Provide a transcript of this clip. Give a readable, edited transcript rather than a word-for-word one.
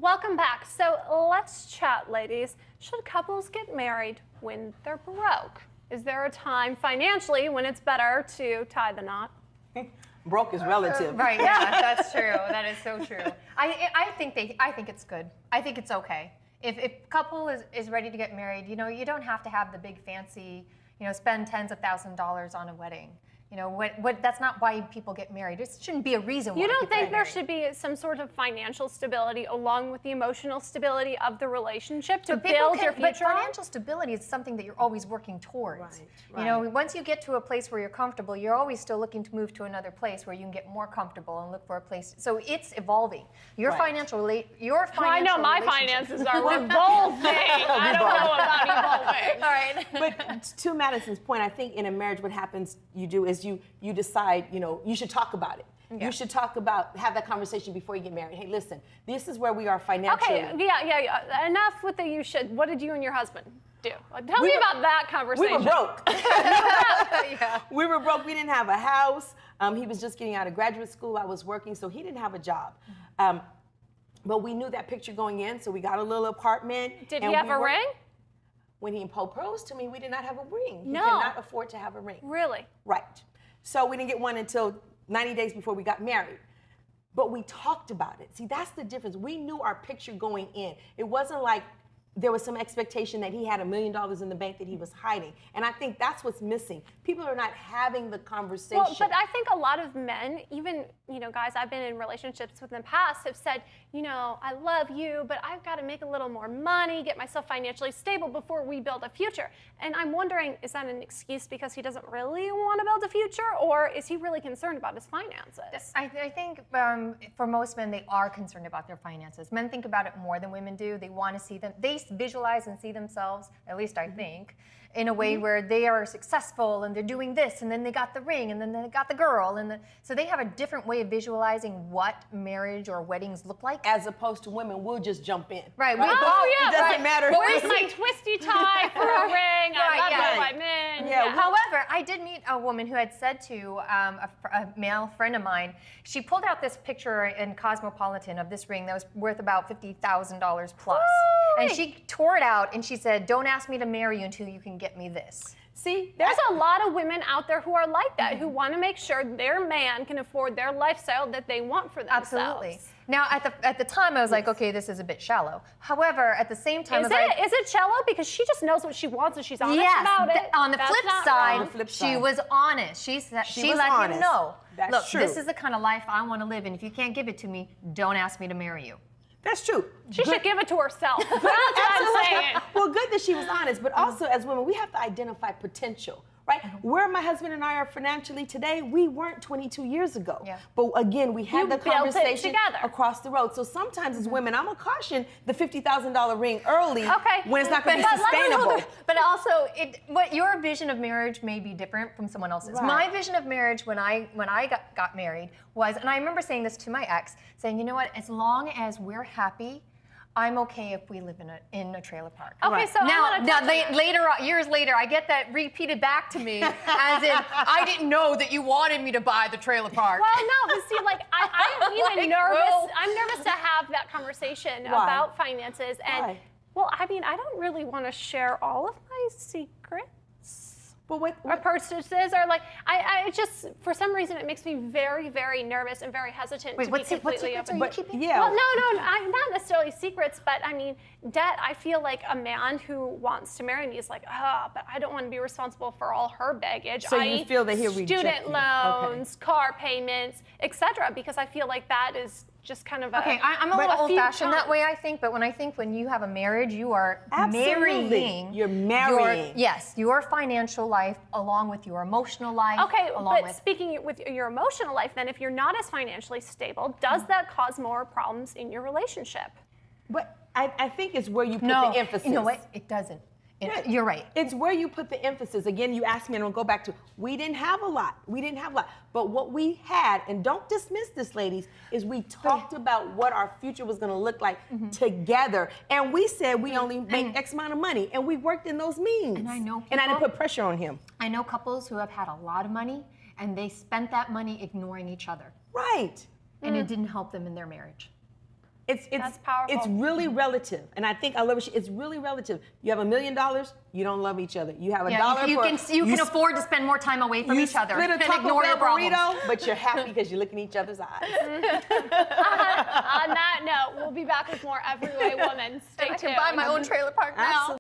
Welcome back. So let's chat, ladies. Should couples get married when they're broke? Is there a time financially when it's better to tie the knot? Broke is relative. Right, yeah, that's true. That is so true. I think it's good. I think it's okay. If a couple is ready to get married, you don't have to have the big fancy, spend tens of thousands of dollars on a wedding. That's not why people get married. It shouldn't be a reason why You don't people think get there married. should be some sort of financial stability along with the emotional stability of the relationship to But people build your But future on? financial stability is something that you're always working towards. Right. Once you get to a place where you're comfortable, you're always still looking to move to another place where you can get more comfortable and look for a place. So it's evolving. Your Right. I know my finances are revolving. I don't know about evolving. All right. But to Madison's point, I think in a marriage what happens you do is you decide, you should talk about it. Yeah. You should have that conversation before you get married. Hey, listen, this is where we are financially. Okay, yeah. Enough with the you should. What did you and your husband do? Tell me about that conversation. We were broke. Yeah. We were broke. We didn't have a house. He was just getting out of graduate school. I was working, so he didn't have a job. But we knew that picture going in, so we got a little apartment. Did and he have we a were- ring? When he proposed to me, we did not have a ring. He No. could not afford to have a ring. Really? Right. So we didn't get one until 90 days before we got married. But we talked about it. See, that's the difference. We knew our picture going in. It wasn't like there was some expectation that he had $1 million in the bank that he was hiding. And I think that's what's missing. People are not having the conversation. Well, but I think a lot of men, even, guys I've been in relationships with in the past have said, I love you, but I've got to make a little more money, get myself financially stable before we build a future. And I'm wondering, is that an excuse because he doesn't really want to build a future, or is he really concerned about his finances? I think for most men, they are concerned about their finances. Men think about it more than women do. They want to see them. They visualize and see themselves, at least I think, in a way where they are successful and they're doing this, and then they got the ring, and then they got the girl, so they have a different way of visualizing what marriage or weddings look like. as opposed to women, we'll just jump in. Right. Oh, It doesn't matter. Where's my twisty tie for a ring? I love yeah. you, my men. Yeah, However, I did meet a woman who had said to a male friend of mine, she pulled out this picture in Cosmopolitan of this ring that was worth about $50,000 plus. And she tore it out and she said, "Don't ask me to marry you until you can get me this." See, There's a lot of women out there who are like that, who want to make sure their man can afford their lifestyle that they want for themselves. Absolutely. Now, at the time, I was like, okay, this is a bit shallow. However, at the same time, Is I was like, it shallow? Because she just knows what she wants and she's honest yes, about it. on the That's flip not side, wrong. flip she side. was honest. She was let honest. him know, That's look, true. this is the kind of life I want to live, and if you can't give it to me, don't ask me to marry you. that's true. She should give it to herself. That's what I'm saying. Well, good that she was honest, but also as women, we have to identify potential, right? Where my husband and I are financially today, we weren't 22 years ago. Yeah. But again, we had You the built it conversation together. across the road. So sometimes as women, I'm gonna caution the $50,000 ring early Okay. when it's not gonna be sustainable. But also, what your vision of marriage may be different from someone else's. Right. My vision of marriage when I got married was, and I remember saying this to my ex, saying, you know what, as long as we're happy, I'm okay if we live in a trailer park. Okay, Right. so I Now, wanna touch on that. years later, I get that repeated back to me as in, I didn't know that you wanted me to buy the trailer park. Well, no, but see, I'm even Like, nervous. well- I'm nervous to have that conversation Why? about finances. And, Why? well, I mean, I don't really want to share all of my secrets. But what Or purchases, or I just, for some reason, it makes me very, very nervous and very hesitant Wait, to what be secrets completely are open. you keeping? yeah. Well, no, I'm not necessarily secrets, but I mean, debt. I feel like a man who wants to marry me is like, but I don't want to be responsible for all her baggage. So you i.e. feel that he'll reject student you. loans, car payments, etc. Because I feel like that is just kind of a Okay, I'm a but little few old-fashioned that times. way, I think, but when you have a marriage, you are Absolutely. marrying. You're marrying. Your financial life along with your emotional life. Okay, along but with, speaking with your emotional life, then if you're not as financially stable, does that cause more problems in your relationship? But I think it's where you put no, the emphasis. you know what? It doesn't. You're right. It's where you put the emphasis. Again, you asked me, and I'll go back to, we didn't have a lot. But what we had, and don't dismiss this, ladies, is we talked about what our future was going to look like together. And we said we only make X amount of money, and we worked in those means. And I know And I didn't people- put pressure on him. I know couples who have had a lot of money and they spent that money ignoring each other, Right. and it didn't help them in their marriage. That's powerful. It's really relative, and I think I love it. It's really relative. You have $1 million, you don't love each other. You have a dollar. You can afford to spend more time away from each other split a and Taco ignore your Bell problems. burrito, but you're happy because you look in each other's eyes. On that note, we'll be back with more Every Way Woman. Stay tuned. I can buy my own trailer park now.